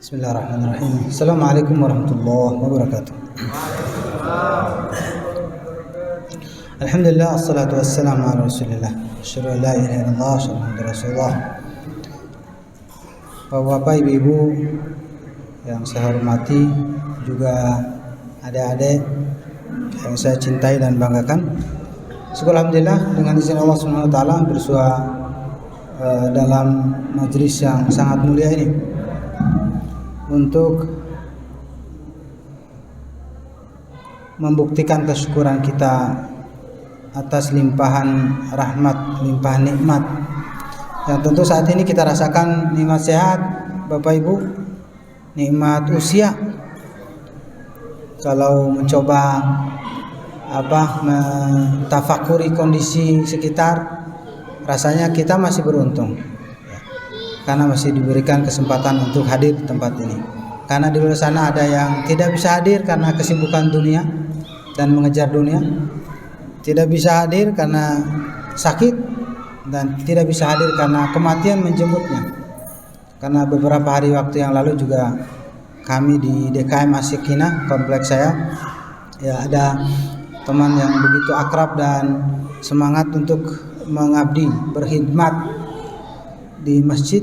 Bismillahirrahmanirrahim. Assalamualaikum warahmatullahi wabarakatuh. Alhamdulillah, assalatu wassalamu ala rasulillah. Asyhadu an la ilaha illallah, asyhadu anna rasulullah. Bapak-bapak, ibu-ibu yang saya hormati, juga adik-adik yang saya cintai dan banggakan. Alhamdulillah, dengan izin Allah Subhanahu wa taala bersua dalam majelis yang sangat mulia ini untuk membuktikan kesyukuran kita atas limpahan rahmat, limpahan nikmat yang tentu saat ini kita rasakan. Nikmat sehat, Bapak Ibu, nikmat usia. Kalau mencoba mentafakuri kondisi sekitar, rasanya kita masih beruntung karena masih diberikan kesempatan untuk hadir di tempat ini. Karena di luar sana ada yang tidak bisa hadir karena kesibukan dunia dan mengejar dunia, tidak bisa hadir karena sakit, dan tidak bisa hadir karena kematian menjemputnya. Karena beberapa hari waktu yang lalu juga kami di DKM Asyikina, kompleks saya, ya ada teman yang begitu akrab dan semangat untuk mengabdi, berkhidmat di masjid,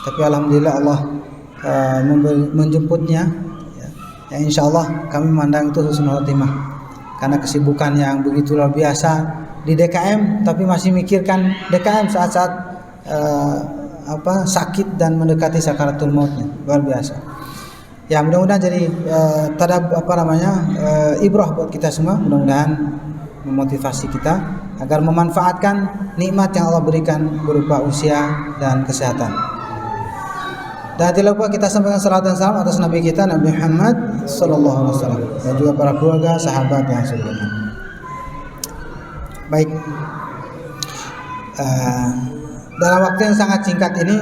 tapi alhamdulillah Allah menjemputnya, ya insya Allah kami memandang itu husnul khotimah karena kesibukan yang begitu luar biasa di DKM, tapi masih mikirkan DKM saat-saat sakit dan mendekati sakaratul mautnya, luar biasa. Ya, mudah-mudahan jadi ibrah buat kita semua, mudah-mudahan memotivasi kita agar memanfaatkan nikmat yang Allah berikan berupa usia dan kesehatan. Dan tidak lupa kita sampaikan salawat dan salam atas Nabi kita, Nabi Muhammad sallallahu alaihi wasallam, dan juga para keluarga, sahabat yang sebelumnya. Baik, dalam waktu yang sangat singkat ini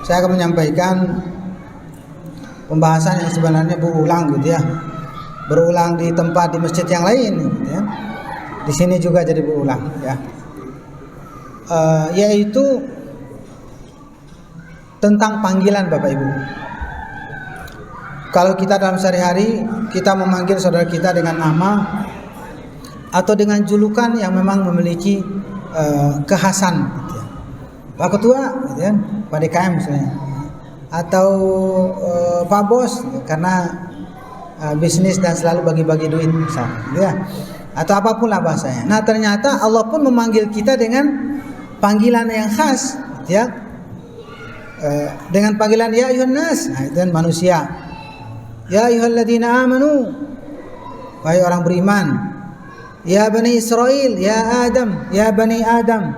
saya akan menyampaikan pembahasan yang sebenarnya berulang gitu ya, berulang di tempat di masjid yang lain gitu ya. Di sini juga jadi berulang ya, yaitu tentang panggilan Bapak Ibu. Kalau kita dalam sehari-hari kita memanggil saudara kita dengan nama atau dengan julukan yang memang memiliki kekhasan gitu ya. Pak Ketua gitu ya, Pak DKM misalnya, atau Pak Bos karena bisnis dan selalu bagi-bagi duit misalnya gitu ya, atau apapun lah bahasanya. Nah, ternyata Allah pun memanggil kita dengan panggilan yang khas gitu ya, dengan panggilan ya ayuhan nas, nah, itu kan manusia. Ya ayyuhalladzina amanu, wahai orang beriman. Ya bani Israel, ya Adam, ya bani Adam,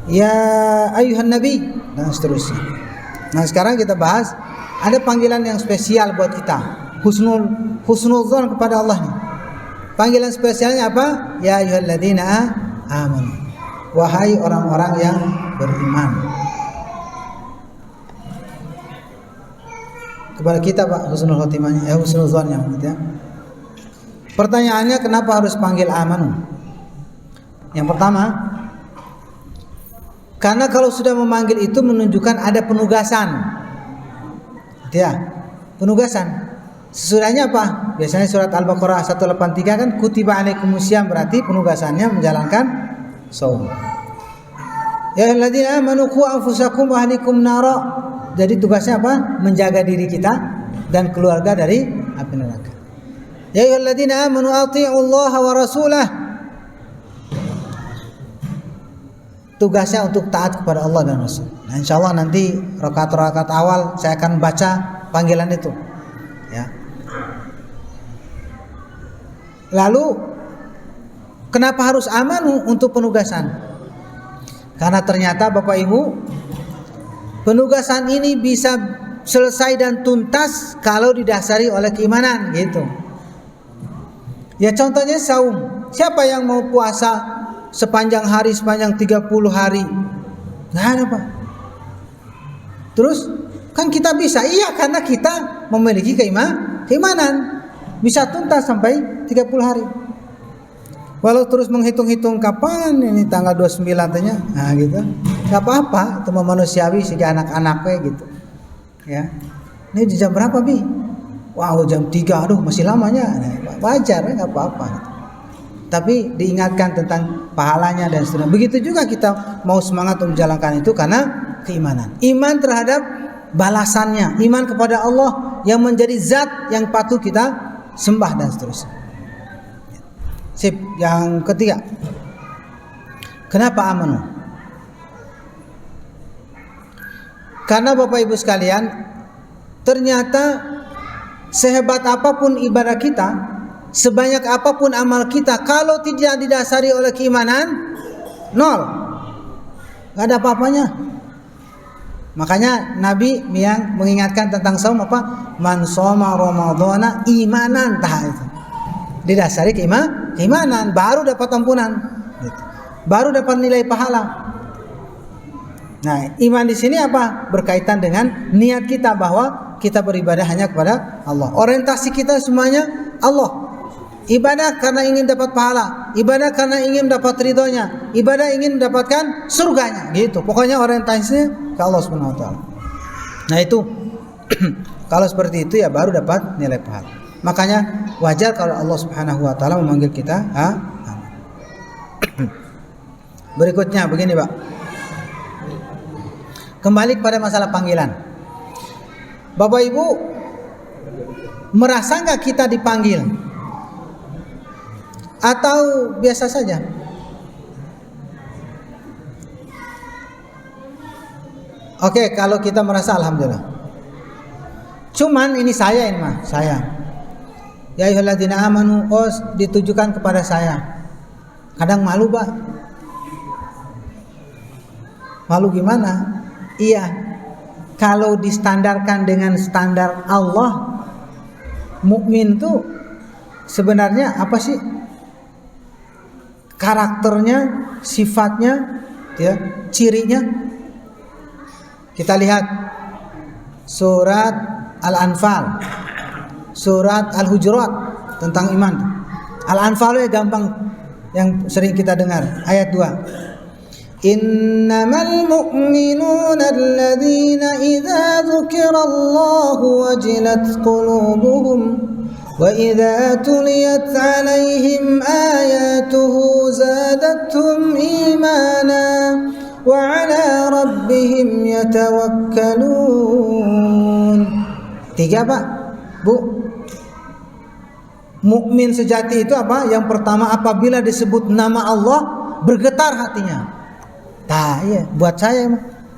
ya ayyuhan nabi, dan seterusnya. Nah, sekarang kita bahas ada panggilan yang spesial buat kita, husnul dzan kepada Allah nih. Panggilan spesialnya apa? Ya ayyuhalladzina amanu, wahai orang-orang yang beriman. Kepada kita Pak husnul khotimahnya, husnul dzannya gitu ya. Pertanyaannya, kenapa harus panggil amanu? Yang pertama, karena kalau sudah memanggil itu menunjukkan ada penugasan. Ya, penugasan. Sesudahnya apa? Biasanya surat Al-Baqarah 183 kan kutiba alaikumusiyam, berarti penugasannya menjalankan shaum. Ya ayyuhalladzina amanu qu anfusakum wa ahlikum nara. Jadi tugasnya apa? Menjaga diri kita dan keluarga dari api neraka. Ya ayyuhalladzina amanu athi'ullaha wa rasulah. Tugasnya untuk taat kepada Allah dan Rasul. Nah, insyaallah nanti rakaat-rakaat awal saya akan baca panggilan itu. Ya. Lalu kenapa harus amanu untuk penugasan? Karena ternyata Bapak Ibu, penugasan ini bisa selesai dan tuntas kalau didasari oleh keimanan gitu. Ya contohnya saum. Siapa yang mau puasa sepanjang hari, sepanjang 30 hari? Nggak ada Pak. Terus kan kita bisa, iya karena kita memiliki keimanan. Bisa tuntas sampai 30 hari. Walau terus menghitung-hitung kapan ini tanggal 29 tanya, nah gitu. Gak apa-apa, itu manusiawi sih anak-anaknya gitu. Ya. Ini jam berapa Bi? Wow, jam 3, aduh masih lamanya. Wajar, nggak apa-apa. Tapi diingatkan tentang pahalanya dan seterusnya. Begitu juga kita mau semangat untuk menjalankan itu karena keimanan. Iman terhadap balasannya, iman kepada Allah yang menjadi zat yang patut kita sembah dan seterusnya. Sip, yang ketiga. Kenapa amanu? Karena Bapak Ibu sekalian, ternyata sehebat apapun ibadah kita, sebanyak apapun amal kita, kalau tidak didasari oleh keimanan, nol, nggak ada apa-apanya. Makanya Nabi yang mengingatkan tentang saum apa? Man shoma ramadhana imanan, itu didasari keimanan, baru dapat ampunan, gitu. Baru dapat nilai pahala. Nah, iman di sini apa? Berkaitan dengan niat kita bahwa kita beribadah hanya kepada Allah. Orientasi kita semuanya Allah. Ibadah karena ingin dapat pahala, ibadah karena ingin dapat ridhonya, ibadah ingin mendapatkan surganya, gitu. Pokoknya orientasinya ke Allah Subhanahu wa taala. Nah, itu kalau seperti itu ya baru dapat nilai pahala. Makanya wajar kalau Allah Subhanahu wa taala memanggil kita Berikutnya begini, Pak. Kembali kepada masalah panggilan. Bapak Ibu, merasa nggak kita dipanggil? Atau biasa saja? Oke, kalau kita merasa alhamdulillah. Cuman ini saya. Ya ayyuhalladzina amanu, ditujukan kepada saya. Kadang malu, Pak. Malu gimana? Iya, kalau distandarkan dengan standar Allah, mukmin tuh sebenarnya apa sih? Karakternya, sifatnya, ya, cirinya. Kita lihat surat Al-Anfal, surat Al-Hujurat tentang iman. Al-Anfal ya gampang, yang sering kita dengar, ayat 2. Innamal mu'minuna alladhina idza dzukirallahu wajilat qulubuhum wa idza tuliyat 'alaihim ayatuhu zadatuhum imana wa 'ala rabbihim yatawakkalun. 3, Pak, Bu. Mukmin sejati itu apa? Yang pertama, apabila disebut nama Allah bergetar hatinya. Nah, iya, buat saya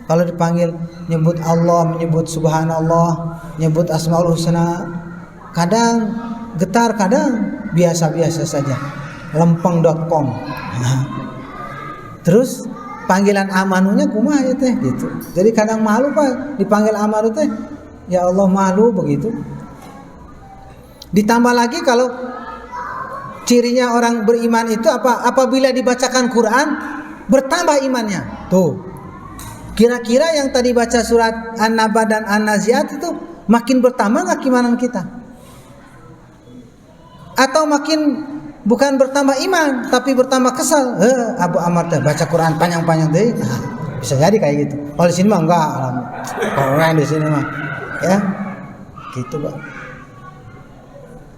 kalau dipanggil nyebut Allah, menyebut subhanallah, nyebut asmaul husna, kadang getar, kadang biasa-biasa saja. Lempeng.com. Terus panggilan amanunya kumaha ya teh gitu. Jadi kadang malu, Pak, dipanggil amanu teh. Ya Allah, malu begitu. Ditambah lagi kalau cirinya orang beriman itu apa? Apabila dibacakan Quran bertambah imannya. Tuh. Kira-kira yang tadi baca surat An-Naba dan An-Nazi'at itu makin bertambah enggak keimanan kita? Atau makin bukan bertambah iman tapi bertambah kesal? Abu Amar teh baca Quran panjang-panjang deh. Nah, bisa jadi kayak gitu. Kalau di sini mah enggak, keren di sini mah. Ya. Gitu, Pak.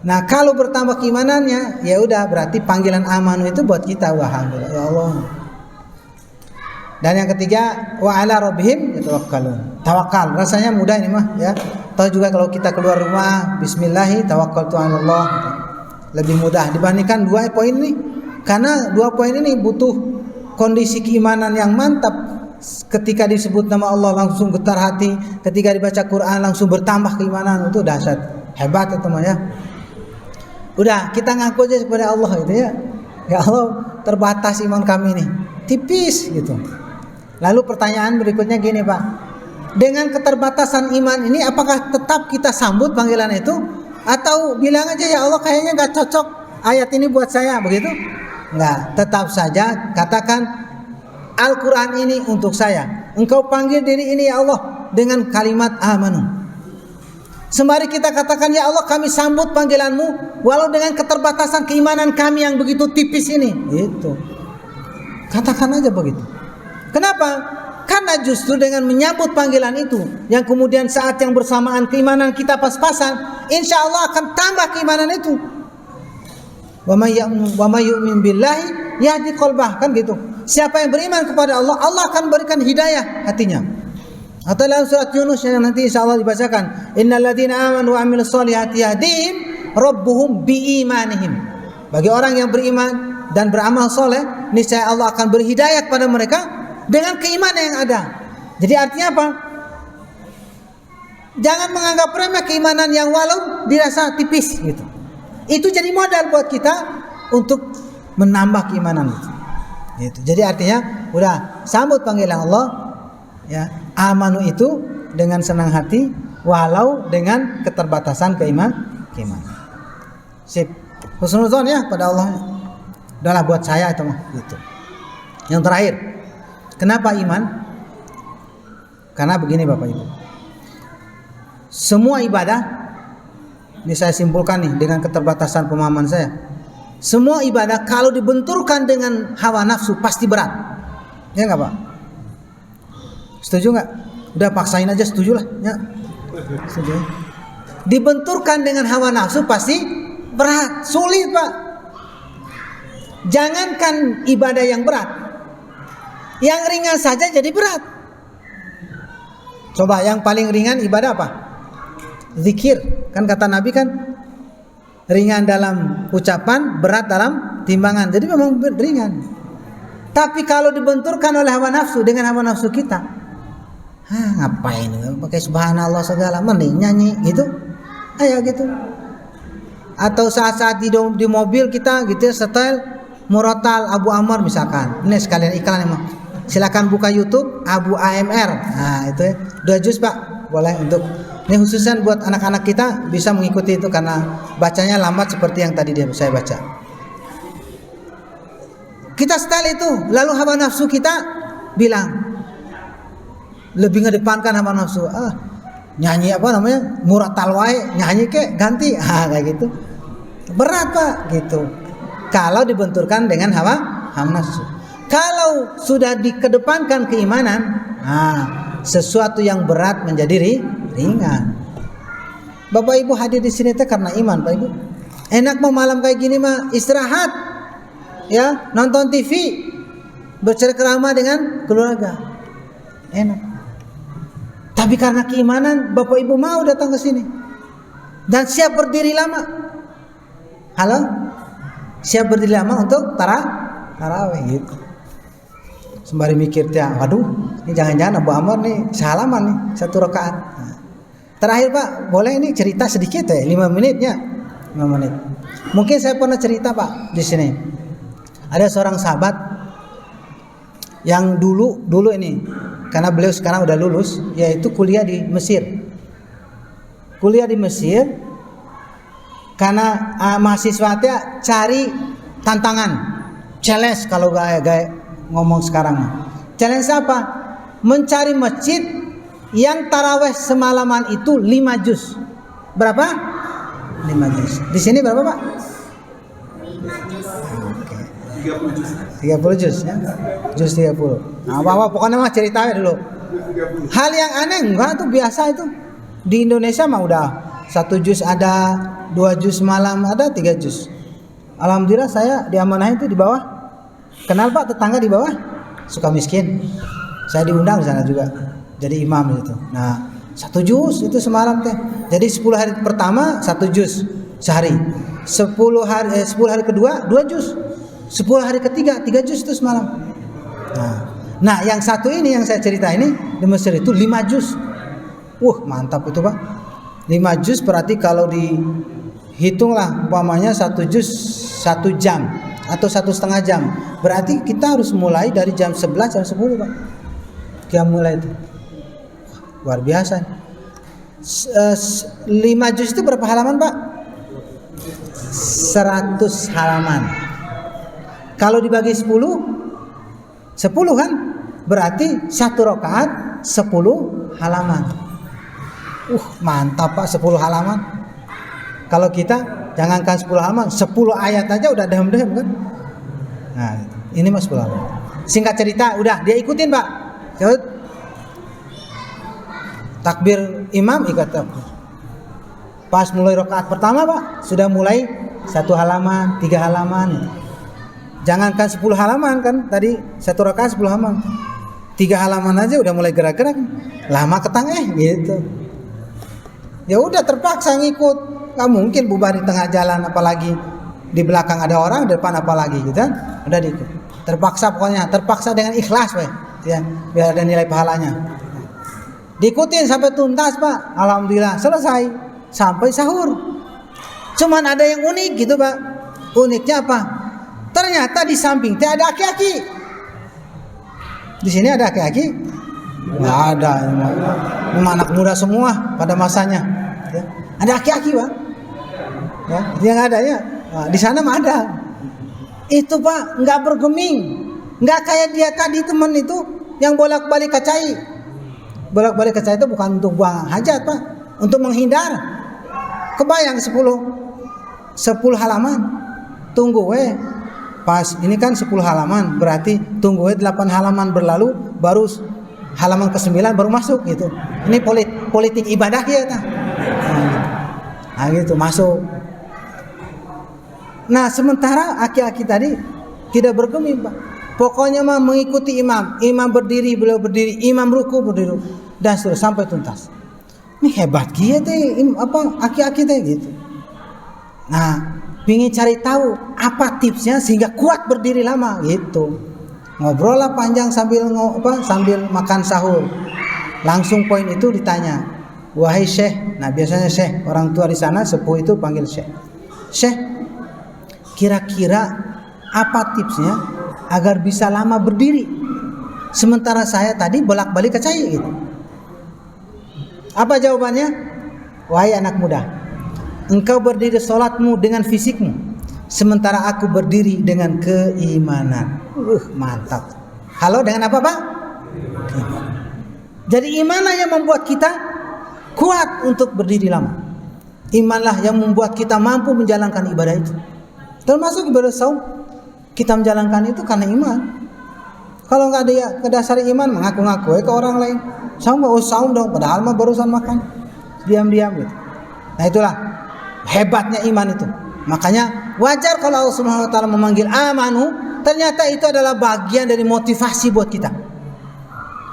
Nah, kalau bertambah keimanannya, ya udah berarti panggilan amanu itu buat kita. Alhamdulillah, ya Allah. Dan yang ketiga, wa 'ala rabbihim yatawakkalun. Tawakal, rasanya mudah ini mah ya. Tahu juga kalau kita keluar rumah, bismillahi tawakkaltu 'ala Allah. Lebih mudah dibandingkan 2 poin ini. Karena 2 poin ini butuh kondisi keimanan yang mantap. Ketika disebut nama Allah langsung getar hati, ketika dibaca Quran langsung bertambah keimanan, itu dahsyat. Hebat itu mah ya. Udah, kita ngaku aja kepada Allah gitu ya. Ya Allah, terbatas iman kami nih. Tipis gitu. Lalu pertanyaan berikutnya gini, Pak. Dengan keterbatasan iman ini apakah tetap kita sambut panggilan itu atau bilang aja ya Allah kayaknya enggak cocok ayat ini buat saya begitu? Enggak, tetap saja katakan Al-Qur'an ini untuk saya. Engkau panggil diri ini ya Allah dengan kalimat amanu. Sembari kita katakan ya Allah kami sambut panggilanmu walau dengan keterbatasan keimanan kami yang begitu tipis ini. Gitu. Katakan aja begitu. Kenapa? Karena justru dengan menyambut panggilan itu, yang kemudian saat yang bersamaan keimanan kita pas-pasan, insya Allah akan tambah keimanan itu. Wa may yu'min billahi yahdi qalbah, kan gitu. Siapa yang beriman kepada Allah, Allah akan berikan hidayah hatinya. Atau dalam surat Yunus yang nanti insya Allah dibacakan, innal ladzina amanu wa amilus solihati yahdihim rabbuhum biimanihim. Bagi orang yang beriman dan beramal soleh, niscaya Allah akan beri hidayah kepada mereka dengan keimanan yang ada. Jadi artinya apa? Jangan menganggap remeh keimanan yang walau dirasa tipis gitu. Itu jadi modal buat kita untuk menambah keimanan itu. Gitu. Jadi artinya udah sambut panggilan Allah, ya, amanu itu dengan senang hati walau dengan keterbatasan keimanan. Sip. Husnuzon ya pada Allah. Udahlah buat saya itu mah gitu. Yang terakhir, kenapa iman? Karena begini Bapak Ibu. Semua ibadah, ini saya simpulkan nih dengan keterbatasan pemahaman saya. Semua ibadah kalau dibenturkan dengan hawa nafsu pasti berat. Ya enggak Pak? Setuju enggak? Udah paksain aja, setuju lah ya. Setuju. Dibenturkan dengan hawa nafsu pasti berat, sulit Pak. Jangankan ibadah yang berat, yang ringan saja jadi berat. Coba yang paling ringan ibadah apa? Zikir. Kan kata Nabi kan, ringan dalam ucapan, berat dalam timbangan. Jadi memang ringan. Tapi kalau dibenturkan oleh hawa nafsu dengan hawa nafsu kita, ngapain pakai subhanallah segala, mending nyanyi gitu. Ayo gitu. Atau saat-saat di mobil kita gitu ya, setel Murotal Abu Ammar misalkan. Ini sekalian iklan emang. Silakan buka YouTube Abu AMR. Nah, itu ya. 2 juz Pak. Boleh untuk ini khususan buat anak-anak kita bisa mengikuti itu karena bacanya lambat seperti yang tadi saya baca. Kita setel itu, lalu hawa nafsu kita bilang lebih ngedepankan hawa nafsu. Nyanyi apa namanya? Murotal wae, nyanyi kek ganti. Kayak gitu. Berat Pak gitu. Kalau dibenturkan dengan hawa nafsu. Kalau sudah dikedepankan keimanan, sesuatu yang berat menjadi ringan. Bapak Ibu hadir di sini teh karena iman, Pak Ibu. Enak mau malam kayak gini mah istirahat, ya, nonton TV, bercengkrama dengan keluarga, enak. Tapi karena keimanan, Bapak Ibu mau datang ke sini dan siap berdiri lama. Halo? Siap berdiri lama untuk tarawih gitu. Sembari mikir ya, waduh, ini jangan-jangan Abu Ammar nih salaman nih 1 rakaat. Terakhir Pak, boleh ini cerita sedikit ya, 5 menitnya. 5 menit. Mungkin saya pernah cerita Pak di sini. Ada seorang sahabat yang dulu ini, karena beliau sekarang udah lulus, yaitu kuliah di Mesir. Kuliah di Mesir karena mahasiswa cari tantangan, challenge kalau gaya ngomong sekarang. Challenge apa? Mencari masjid yang taraweh semalaman itu 5 juz. Berapa? 5 juz. Di sini berapa Pak? 30 juz ya. Juz 30. Nah, Bapak pokoknya mah cerita dulu. Hal yang aneh enggak tuh, biasa itu. Di Indonesia mah udah 1 juz ada, 2 juz malam ada, 3 juz. Alhamdulillah saya diamanahin itu di bawah. Kenal Pak tetangga di bawah? Suka miskin. Saya diundang di sana juga. Jadi imam itu. Nah, 1 juz itu semalam teh. Jadi 10 hari pertama 1 juz sehari. 10 hari kedua 2 juz. 10 hari ketiga 3 juz itu semalam. Nah, yang satu ini yang saya cerita ini di Mesir itu 5 juz. Mantap itu Pak. 5 juz berarti kalau dihitunglah umpamanya 1 juz 1 jam atau 1,5 jam. Berarti kita harus mulai dari jam 11 jam 10 Pak. Kita mulai itu. Luar biasa. 5 juz itu berapa halaman Pak? 100 halaman. Kalau dibagi 10 kan? Berarti 1 rakaat 10 halaman. Mantap Pak, 10 halaman. Kalau kita jangankan 10 halaman, 10 ayat aja udah dehem-dehem kan? Nah, ini mas 10 halaman. Singkat cerita, udah dia ikutin Pak. takbir imam ikut takbir. Pas mulai rakaat pertama Pak, sudah mulai 1 halaman, 3 halaman. Jangankan 10 halaman kan, tadi 1 rakaat 10 halaman. 3 halaman aja udah mulai gerak-gerak. Lama ketang gitu. Ya udah terpaksa ngikut. Nggak mungkin bubar di tengah jalan, apalagi di belakang ada orang, di depan apalagi gitu kan. Udah diikut. Terpaksa pokoknya, terpaksa dengan ikhlas weh. Ya, biar ada nilai pahalanya. Diikutin sampai tuntas Pak. Alhamdulillah selesai sampai sahur. Cuman ada yang unik gitu Pak. Uniknya apa? Ternyata di samping teh ada aki-aki. Di sini ada aki-aki? Nggak ada. Ini anak muda semua pada masanya. Ya. Ada aki-aki Pak. Ya, yang ada ya. Nah, di sana mah ada. Itu Pak nggak bergeming, nggak kayak dia tadi teman itu yang bolak-balik kacai. Bolak-balik kacai itu bukan untuk buang hajat Pak, untuk menghindar. Kebayang 10 halaman, tunggu pas ini kan 10 halaman, berarti tunggu 8 halaman berlalu, baru halaman ke-9 baru masuk gitu. Ini politik ibadah ya ta. Nah gitu masuk. Nah sementara aki-aki tadi tidak bergeming Pak. Pokoknya mah mengikuti imam. Imam berdiri beliau berdiri, imam ruku berdiri dan seterusnya sampai tuntas. Ini hebat gitu aki-aki teh gitu. Nah, ingin cari tahu apa tipsnya sehingga kuat berdiri lama gitu. Ngobrol lah panjang sambil makan sahur. Langsung poin itu ditanya, "Wahai Syekh." Nah, biasanya Syekh, orang tua di sana sepuh itu panggil Syekh. "Syekh, kira-kira apa tipsnya agar bisa lama berdiri sementara saya tadi bolak-balik kacai gitu?" Apa jawabannya? "Wahai anak muda, engkau berdiri sholatmu dengan fisikmu, sementara aku berdiri dengan keimanan." Mantap. Halo, dengan apa Pak? Jadi imanlah yang membuat kita kuat untuk berdiri lama. Imanlah yang membuat kita mampu menjalankan ibadah itu. Termasuk ibadah saum, kita menjalankan itu karena iman. Kalau nggak ada kedasar iman, mengaku-ngaku ke orang lain, saum dong, padahal mah barusan makan, diam-diam gitu. Nah itulah hebatnya iman itu. Makanya wajar kalau Allah Subhanahu Wa Taala memanggil amanu, ternyata itu adalah bagian dari motivasi buat kita.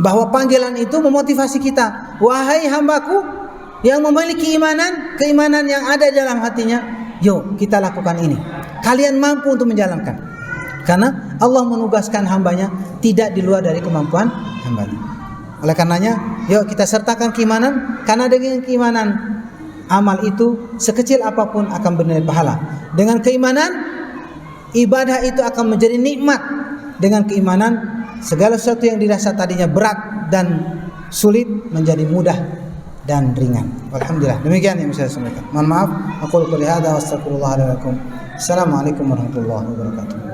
Bahwa panggilan itu memotivasi kita. Wahai hambaku yang memiliki keimanan yang ada dalam hatinya, yuk kita lakukan ini. Kalian mampu untuk menjalankan. Karena Allah menugaskan hambanya tidak di luar dari kemampuan hambanya. Oleh karenanya, yuk kita sertakan keimanan. Karena dengan keimanan, amal itu sekecil apapun akan bernilai pahala. Dengan keimanan, ibadah itu akan menjadi nikmat. Dengan keimanan, segala sesuatu yang dirasa tadinya berat dan sulit menjadi mudah dan ringan. Alhamdulillah. Demikian yang bisa saya sampaikan. Mohon maaf. Aku qouli hadza wa astaghfirullah li wa lakum. Assalamualaikum warahmatullahi wabarakatuh.